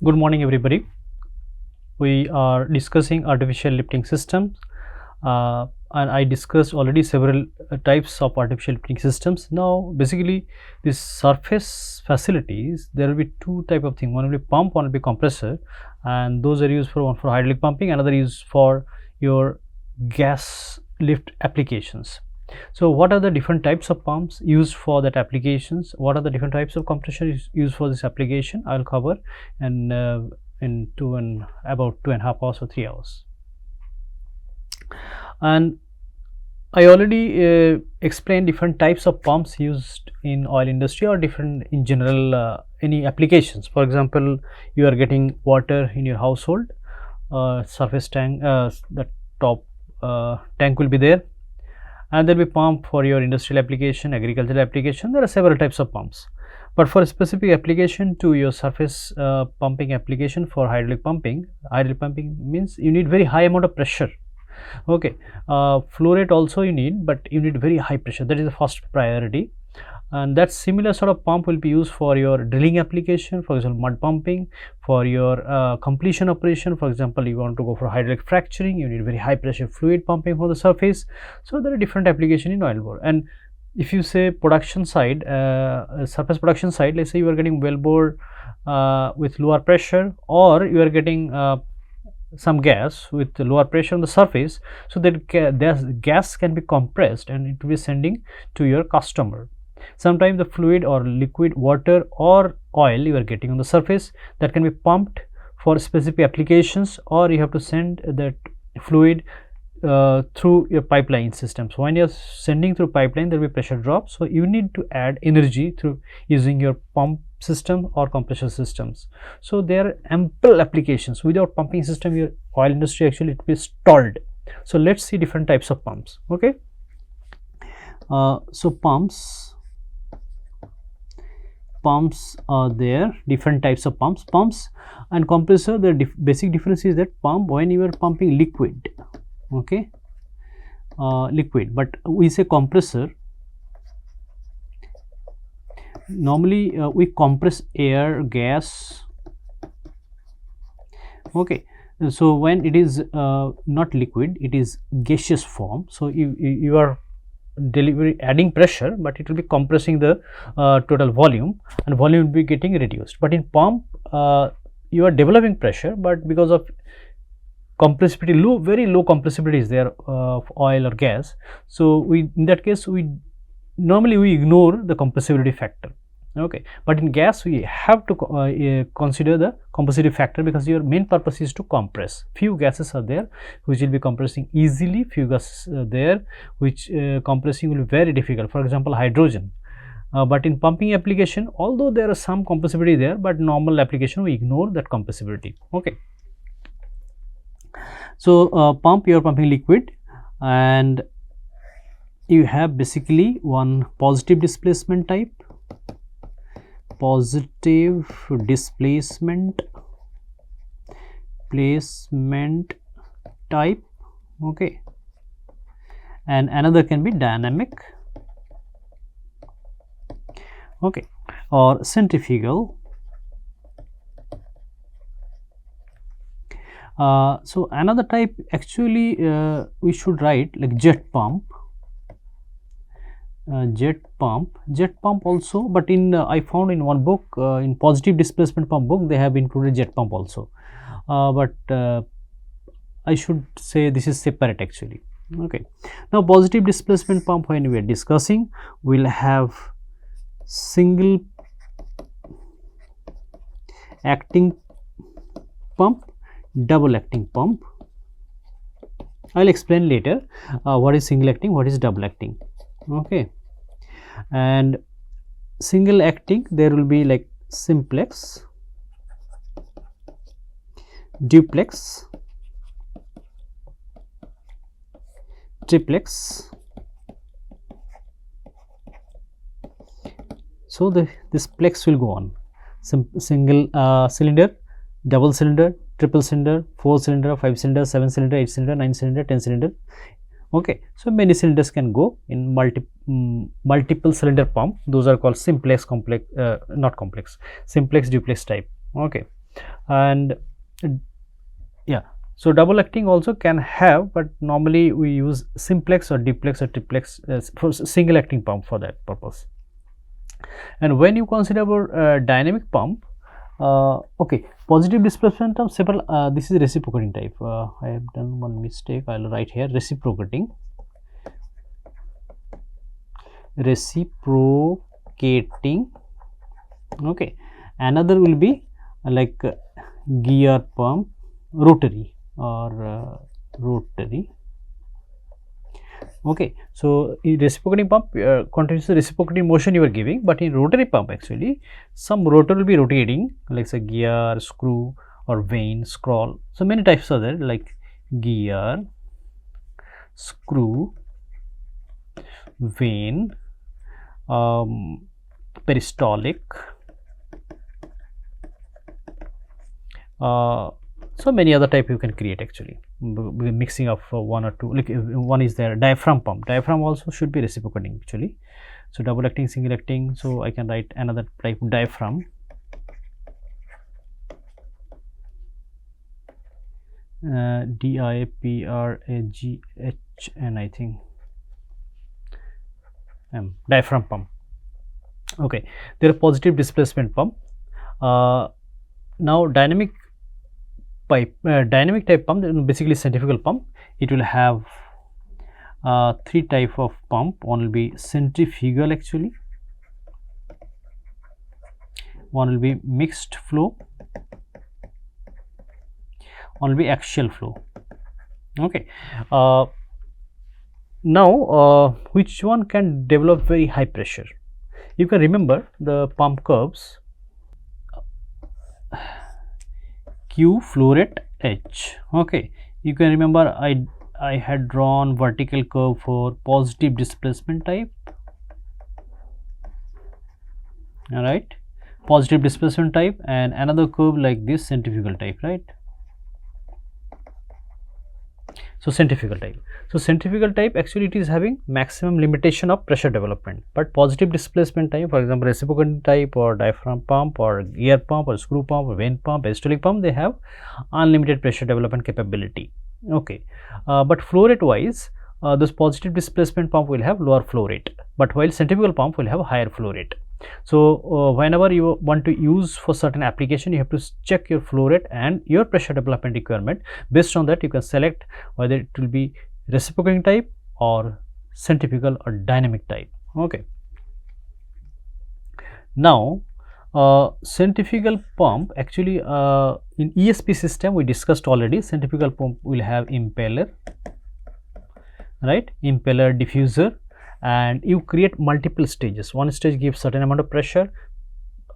Good morning, everybody. We are discussing artificial lifting systems, and I discussed already several types of artificial lifting systems. Now, basically, these surface facilities, there will be two type of thing. One will be pump, one will be compressor, and those are used for one for hydraulic pumping, another is for your gas lift applications. So, what are the different types of pumps used for that applications? What are the different types of compressor used for this application? I will cover and in about 2.5 hours or 3 hours. And I already explained different types of pumps used in oil industry or different in general any applications. For example, you are getting water in your household, surface tank, the top tank will be there, and there will be pump for your industrial application, agricultural application. There are several types of pumps, but for a specific application to your surface pumping application for hydraulic pumping means you need very high amount of pressure. Okay, flow rate also you need, but you need very high pressure. That is the first priority. And that similar sort of pump will be used for your drilling application, for example mud pumping, for your completion operation. For example, you want to go for hydraulic fracturing, you need very high pressure fluid pumping for the surface. So there are different application in oil bore. And if you say production side, surface production side, let's say you are getting well bore with lower pressure, or you are getting some gas with lower pressure on the surface, so that gas can be compressed and it will be sending to your customer. Sometimes the fluid or liquid water or oil you are getting on the surface, that can be pumped for specific applications, or you have to send that fluid through your pipeline system. So when you are sending through pipeline, there will be pressure drop, so you need to add energy through using your pump system or compressor systems. So there are ample applications. Without pumping system, your oil industry actually it will be stalled. So let's see different types of pumps. Okay, so pumps are there, different types of pumps and compressor. The basic difference is that pump, when you are pumping liquid, okay, liquid, but we say compressor, normally we compress air, gas. Okay, so when it is not liquid, it is gaseous form, so you are adding pressure, but it will be compressing the total volume, and volume will be getting reduced. But in pump, you are developing pressure, but because of compressibility, very low compressibility is there of oil or gas, so in that case we normally ignore the compressibility factor. Okay, but in gas we have to consider the compressibility factor, because your main purpose is to compress. Few gases are there which will be compressing easily, few gases are there which compressing will be very difficult, for example hydrogen. But in pumping application, although there are some compressibility there, but normal application we ignore that compressibility. Okay, so pump, you are pumping liquid, and you have basically one positive displacement type, type, okay, and another can be dynamic, okay, or centrifugal. So another type actually we should write like jet pump, jet pump also, but in I found in one book, in positive displacement pump book, they have included jet pump also, but I should say this is separate actually. Okay, now positive displacement pump, when we are discussing, we'll have single acting pump, double acting pump. I'll explain later what is single acting, what is double acting. Okay, and single acting, there will be like simplex, duplex, triplex. So this plex will go on. Single cylinder, double cylinder, triple cylinder, 4 cylinder, 5 cylinder, 7 cylinder, 8 cylinder, 9 cylinder, 10 cylinder. Okay, so many cylinders can go in multiple cylinder pump. Those are called simplex, complex, not complex, simplex, duplex type. Okay, And yeah, so double acting also can have, but normally we use simplex or duplex or triplex for single acting pump for that purpose. And when you consider about dynamic pump, okay, positive displacement of several, this is reciprocating type. I have done one mistake, I will write here reciprocating. Okay, another will be like gear pump, rotary or rotary. Okay, so in reciprocating pump continues the reciprocating motion you are giving, but in rotary pump actually some rotor will be rotating, like say gear, screw or vane, scroll. So many types are there, like gear, screw, vane, peristolic, so many other type you can create actually, mixing of one or two, like one is there diaphragm pump. Diaphragm also should be reciprocating actually. So double acting, single acting, so I can write another type diaphragm. D-I-P-R-A-G-H-N, I think, diaphragm pump. Okay, there are positive displacement pump. Now dynamic pipe, dynamic type pump, basically centrifugal pump. It will have three type of pump. One will be centrifugal actually, one will be mixed flow, one will be axial flow. Okay, now which one can develop very high pressure? You can remember the pump curves, Q flow rate H. Okay, you can remember I had drawn vertical curve for positive displacement type. All right, positive displacement type, and another curve like this centrifugal type, right? So centrifugal type. So centrifugal type actually it is having maximum limitation of pressure development, but positive displacement type, for example reciprocating type or diaphragm pump or gear pump or screw pump or vane pump, peristolic pump, they have unlimited pressure development capability. Okay, but flow rate wise, this positive displacement pump will have lower flow rate, but while centrifugal pump will have a higher flow rate. So whenever you want to use for certain application, you have to check your flow rate and your pressure development requirement. Based on that, you can select whether it will be reciprocating type or centrifugal or dynamic type. Okay, now centrifugal pump actually in ESP system we discussed already. Centrifugal pump will have impeller, right, impeller, diffuser, and you create multiple stages. One stage gives certain amount of pressure,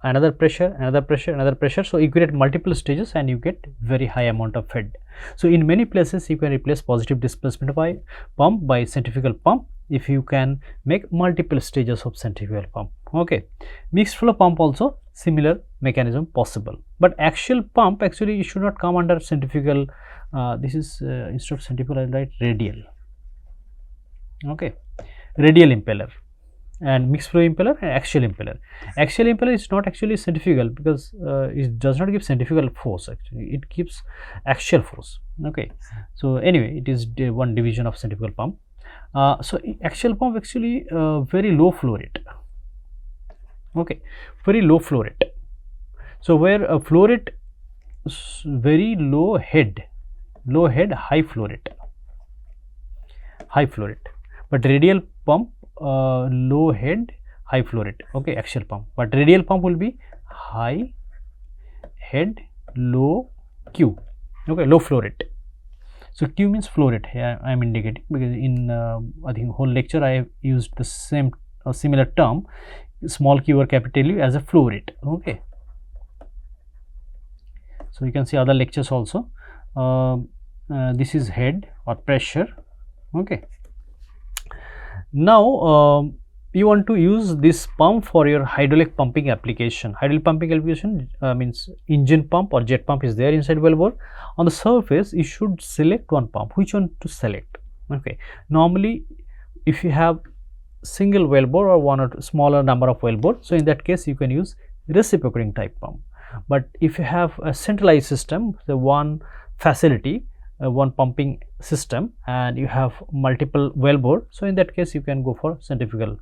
another pressure, another pressure, another pressure. So you create multiple stages and you get very high amount of head. So in many places you can replace positive displacement by pump by centrifugal pump if you can make multiple stages of centrifugal pump. Okay, mixed flow pump also similar mechanism possible, but axial pump actually it should not come under centrifugal. This is instead of centrifugal I write radial. Okay, radial impeller and mixed flow impeller and axial impeller. Axial impeller is not actually centrifugal because it does not give centrifugal force, actually it gives axial force. Okay, so anyway it is one division of centrifugal pump. So axial pump actually very low flow rate. Okay, very low flow rate. So where a flow rate very low head, high flow rate, but radial pump low head, high flow rate. Okay, axial pump, but radial pump will be high head, low Q. Okay, low flow rate. So Q means flow rate. Here I am indicating because in I think whole lecture I have used the same or similar term, small q or capital U as a flow rate. Okay, so you can see other lectures also. This is head or pressure. Okay, now you want to use this pump for your hydraulic pumping application. Hydraulic pumping application means engine pump or jet pump is there inside wellbore. On the surface you should select one pump. Which one to select? Okay, normally if you have single wellbore or one or two smaller number of wellbore, so in that case you can use reciprocating type pump. But if you have a centralized system, the one facility, one pumping system, and you have multiple wellbore, so in that case you can go for centrifugal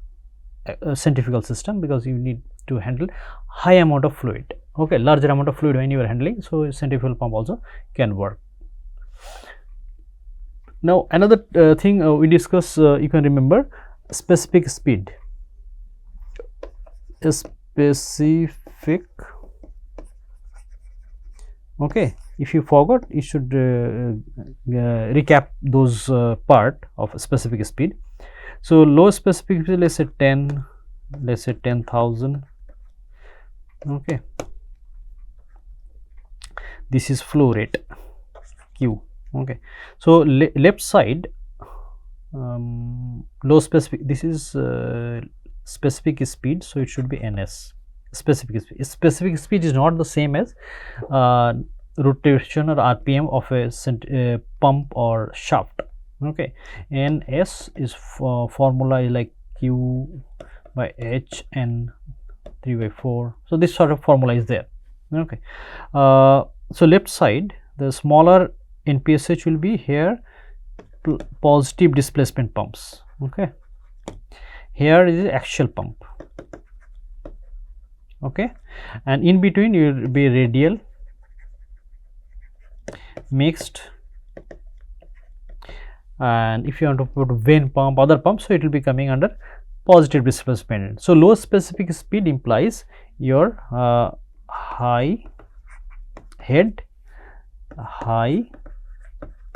system, because you need to handle high amount of fluid, okay, larger amount of fluid when you are handling, so centrifugal pump also can work. Now another thing we discuss, you can remember specific speed. Specific, okay, if you forgot, you should recap those part of specific speed. So low specific speed, let's say 10, let's say 10,000, okay. This is flow rate Q, okay. So left side, low specific, this is specific speed, so it should be NS. Specific speed. Specific speed is not the same as rotation or RPM of a pump or shaft, okay. NS is formula is like Q by H and 3 by 4, so this sort of formula is there, okay. So left side, the smaller NPSH will be here, positive displacement pumps, okay. Here is the axial pump, okay, and in between you will be radial, mixed, and if you want to put vane pump, other pumps, so it will be coming under positive displacement. So low specific speed implies your high head, high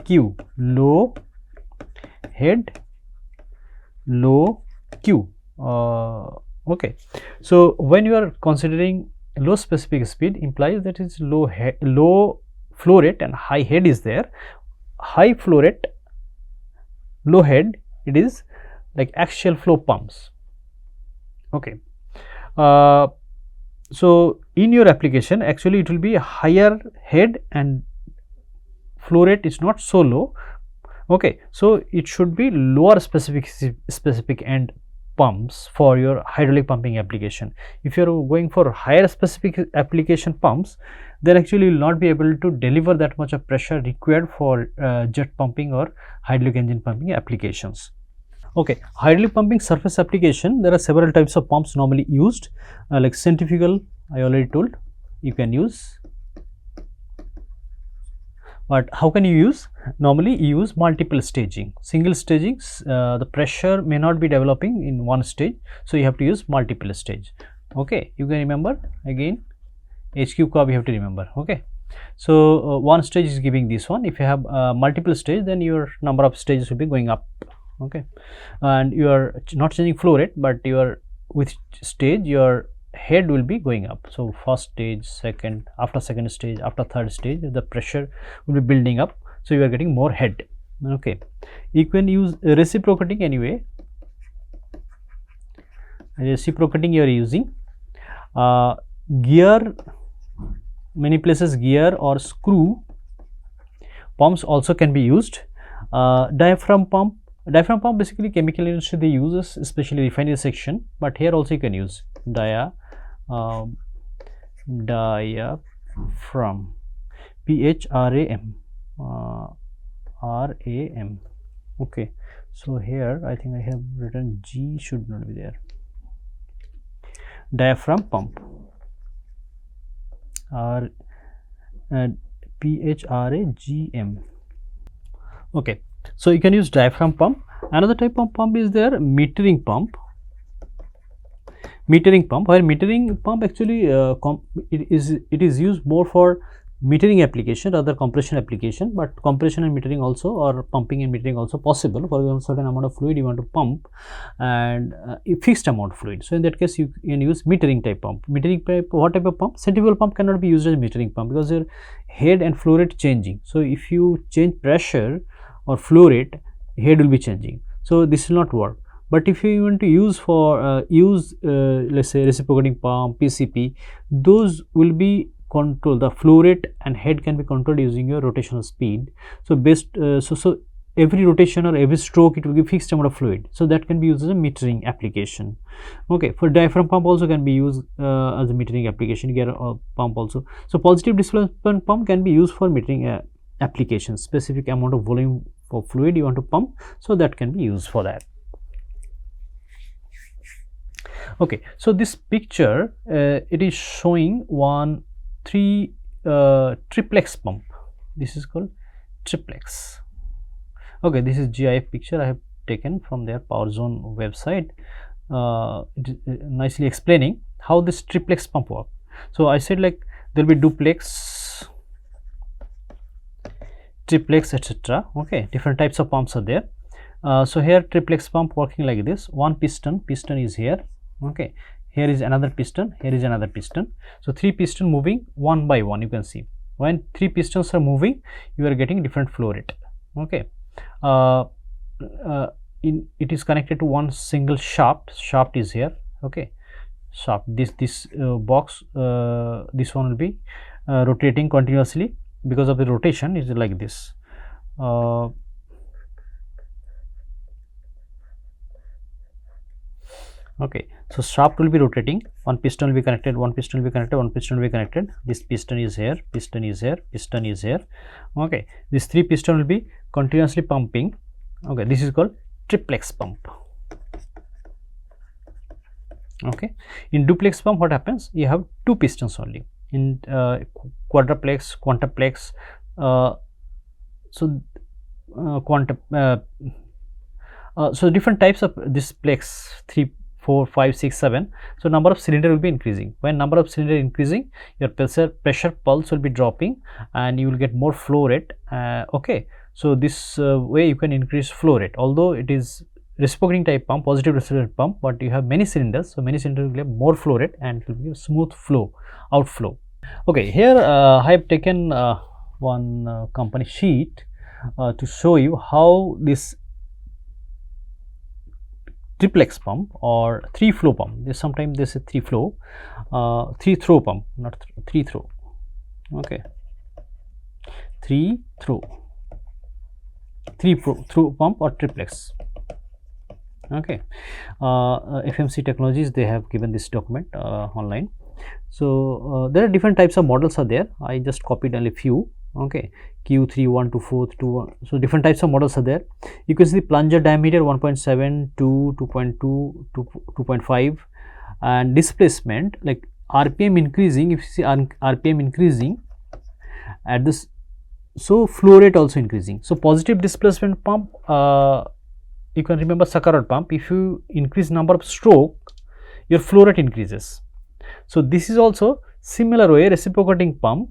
Q, low head, low Q, okay. So when you are considering low specific speed, implies that is low flow rate and high head is there. High flow rate, low head, it is like axial flow pumps, okay. So in your application, actually it will be a higher head and flow rate is not so low, okay. So it should be lower specific end pumps for your hydraulic pumping application. If you are going for higher specific application pumps, then actually you will not be able to deliver that much of pressure required for jet pumping or hydraulic engine pumping applications. Okay, hydraulic pumping surface application, there are several types of pumps normally used, like centrifugal, I already told you can use. But how can you use? Normally you use multiple staging. Single staging, the pressure may not be developing in one stage, so you have to use multiple stage, okay. You can remember again, HQ curve you have to remember, okay. So one stage is giving this one. If you have multiple stage, then your number of stages will be going up, okay, and you are not changing flow rate, but your with stage your head will be going up. So first stage, second, after second stage, after third stage, the pressure will be building up, so you are getting more head, okay. You can use reciprocating anyway. Reciprocating you are using gear, many places gear or screw pumps also can be used. Diaphragm pump basically chemical industry they use, especially refinery section, but here also you can use diaphragm, PHRAM, RAM, okay. So here I think I have written G, should not be there. Diaphragm pump, PHRAGM, okay. So you can use diaphragm pump. Another type of pump is there, metering pump. Metering pump, where metering pump actually it is used more for metering application rather compression application, but compression and metering also, or pumping and metering also possible. For a certain amount of fluid you want to pump and a fixed amount of fluid, so in that case you can use metering type pump. Metering type, what type of pump? Centrifugal pump cannot be used as metering pump because your head and flow rate changing. So if you change pressure or flow rate, head will be changing, so this will not work. But if you want to use for let's say reciprocating pump, PCP, those will be controlled, the flow rate and head can be controlled using your rotational speed. So best so every rotation or every stroke it will give fixed amount of fluid. So that can be used as a metering application. Okay, for diaphragm pump also can be used as a metering application. You get a pump also. So positive displacement pump can be used for metering application. Specific amount of volume of fluid you want to pump, so that can be used for that. Okay, so this picture it is showing three triplex pump. This is called triplex. Okay, this is GIF picture I have taken from their Power Zone website. It is nicely explaining how this triplex pump work. So I said like there will be duplex, triplex, etc. Okay, different types of pumps are there. So here triplex pump working like this. One piston is here. Okay, here is another piston, here is another piston. So three piston moving one by one. You can see when three pistons are moving, you are getting different flow rate. Okay, it is connected to one single shaft. Shaft is here. Okay, shaft. This box, this one will be rotating continuously. Because of the rotation is like this. Okay, so shaft will be rotating, one piston will be connected, one piston will be connected, one piston will be connected. This piston is here, piston is here, piston is here. Okay, this three piston will be continuously pumping. Okay, this is called triplex pump. Okay, in duplex pump what happens, you have two pistons only. In quadruplex, quintuplex, so different types of this plex, 3, 4, 5, 6, 7. So number of cylinder will be increasing. When number of cylinder increasing, your pressure pulse will be dropping and you will get more flow rate. Okay, so this way you can increase flow rate, although it is reciprocating type pump, positive reciprocating pump, but you have many cylinders, so many cylinders will have more flow rate and it will give smooth flow, outflow. Okay, here I have taken one company sheet to show you how this triplex pump or three flow pump, sometimes this is three flow, three throw pump, not three throw. Okay, three throw pump or triplex. Okay, FMC Technologies, they have given this document online. So there are different types of models are there. I just copied only few. Okay, Q3, 1 to 4 to 1. So different types of models are there. You can see plunger diameter 1.7 to 2.2 to 2.5, and displacement like RPM increasing. If you see RPM increasing at this, so flow rate also increasing. So positive displacement pump, you can remember sucker rod pump. If you increase number of stroke, your flow rate increases. So this is also similar way reciprocating pump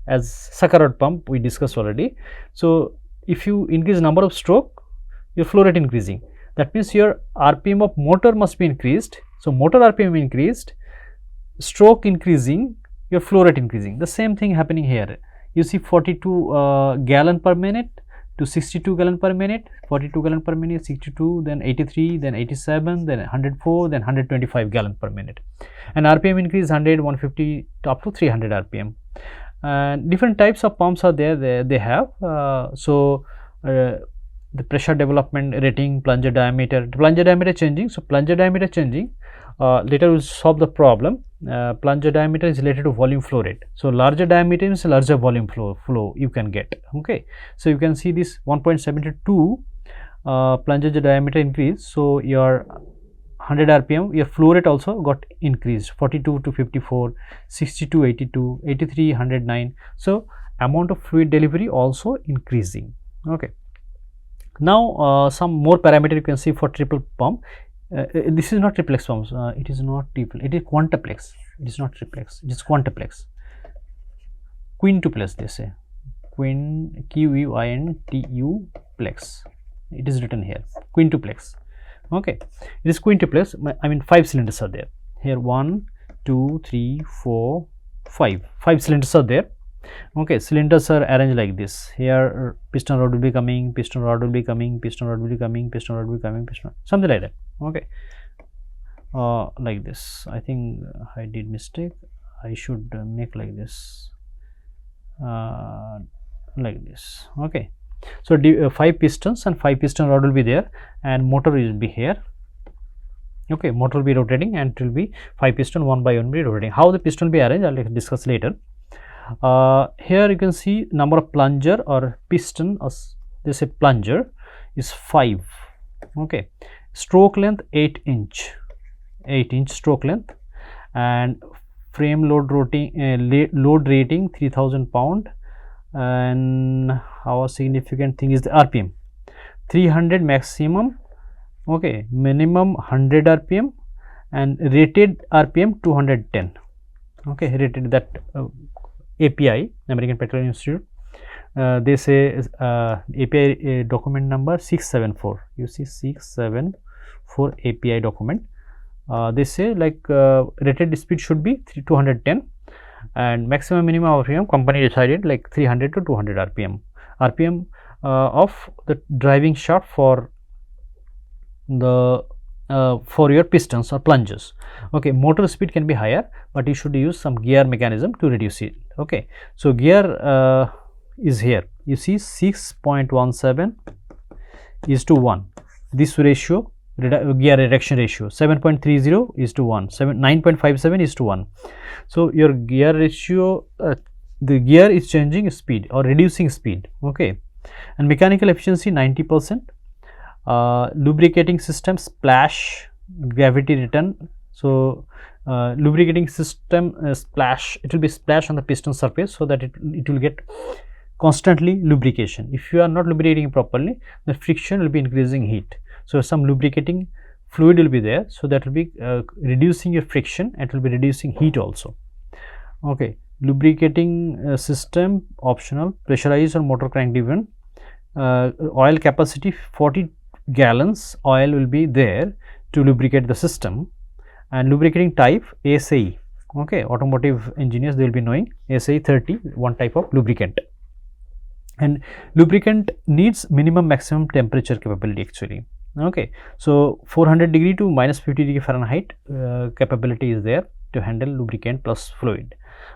as sucker rod pump we discussed already. So if you increase number of stroke, your flow rate increasing. That means your RPM of motor must be increased. So motor RPM increased, stroke increasing, your flow rate increasing. The same thing happening here. You see 42 gallon per minute to 62 gallon per minute, 42 gallon per minute, 62, then 83, then 87, then 104, then 125 gallon per minute. And RPM increase 100, 150 up to 300 RPM. And different types of pumps are there. They have the pressure development rating, plunger diameter changing. So plunger diameter changing, later we'll solve the problem. Plunger diameter is related to volume flow rate. So larger diameter means larger volume flow you can get. Okay, so you can see this 1.72 plunger diameter increase. So your 100 RPM, your flow rate also got increased, 42 to 54, 62, 82, 83, 109. So amount of fluid delivery also increasing. Okay, now some more parameter you can see for triple pump. This is not triplex pumps, it is not triple, it is quintuplex. It is not triplex, it is quintuplex. Quintuplex they say, Q-U-I-N-T-U plex, it is written here, quintuplex. Okay, it is quintuplex. I mean 5 cylinders are there here, 1, 2, 3, 4, 5 cylinders are there. Okay, cylinders are arranged like this. Here piston rod will be coming, piston rod will be coming, piston rod will be coming, piston rod will be coming, piston, something like that. Okay, like this. I think I did mistake. I should make like this, like this. Okay, So 5 pistons and 5 piston rod will be there, and motor will be here. Okay, motor will be rotating, and it will be 5 piston, one by one be rotating. How the piston will be arranged, I will discuss later. Here you can see number of plunger or piston, or this a plunger is 5. Okay, stroke length 8 inch stroke length, and frame load rating 3000 pound, and our significant thing is the RPM 300 maximum. Okay, minimum 100 RPM, and rated RPM 210. Okay, rated that API, American Petroleum Institute, they say API document number 674. You see 674 API document. They say like rated speed should be 210, and maximum minimum RPM company decided like 300 to 200 RPM of the driving shaft for the for your pistons or plungers. Okay, motor speed can be higher, but you should use some gear mechanism to reduce it. Okay, so gear is here. You see 6.17 is to 1. This ratio, gear reduction ratio 7.30 is to 1, 9.57 is to 1. So your gear ratio, the gear is changing speed or reducing speed. Okay, and mechanical efficiency 90%. Lubricating system splash, gravity return. So lubricating system splash, it will be splash on the piston surface, so that it will get constantly lubrication. If you are not lubricating properly, the friction will be increasing heat. So some lubricating fluid will be there, so that will be reducing your friction, and it will be reducing heat also. Okay, lubricating system optional, pressurized or motor crank driven. Oil capacity 40 gallons oil will be there to lubricate the system, and lubricating type ASAE. Okay, automotive engineers, they will be knowing ASAE 30, one type of lubricant. And lubricant needs minimum maximum temperature capability actually. Okay, so 400 degree to minus 50 degree Fahrenheit capability is there to handle lubricant plus fluid.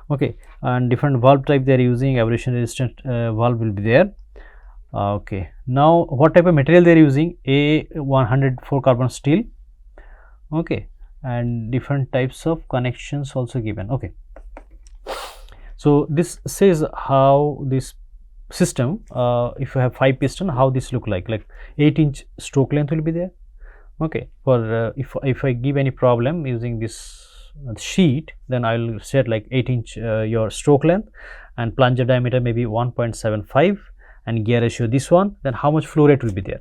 Okay, and different valve type they are using, abrasion resistant valve will be there. Okay, now what type of material they are using? A104 carbon steel. Okay, and different types of connections also given. Okay, so this says how this system, if you have 5 piston, how this look like 8-inch stroke length will be there. Okay, for if I give any problem using this sheet, then I will set like 8-inch your stroke length, and plunger diameter maybe 1.75, and gear ratio this one, then how much flow rate will be there.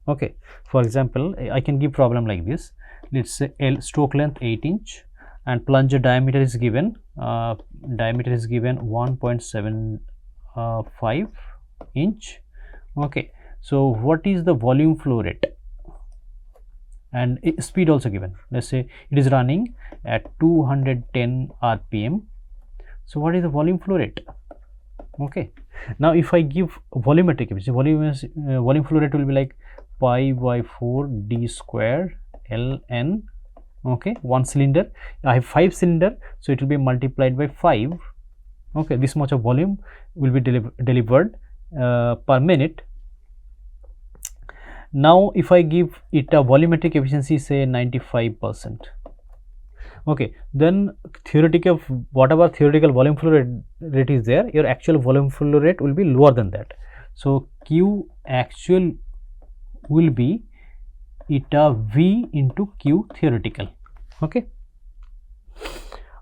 Okay, for example, I can give problem like this. Let's say L stroke length 8-inch, and plunger diameter is given 1.75 inch. Okay, so what is the volume flow rate, and speed also given. Let's say it is running at 210 RPM. So what is the volume flow rate? Okay, now if I give volumetric efficiency, volume flow rate will be like pi by 4 d square ln. Okay, one cylinder, I have 5 cylinder, so it will be multiplied by 5. Okay, this much of volume will be delivered per minute. Now if I give it a volumetric efficiency, say 95%. Okay, then theoretical, whatever theoretical volume flow rate is there, your actual volume flow rate will be lower than that. So Q actual will be eta V into Q theoretical. Okay,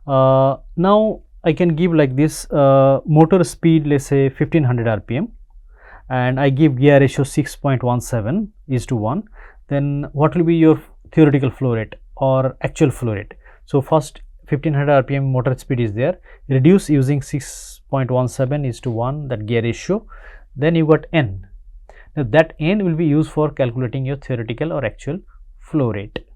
now I can give like this motor speed, let's say 1500 RPM, and I give gear ratio 6.17 is to 1. Then what will be your theoretical flow rate or actual flow rate? So first 1500 RPM motor speed is there, reduce using 6.17 is to 1, that gear ratio. Then you got N. Now that N will be used for calculating your theoretical or actual flow rate.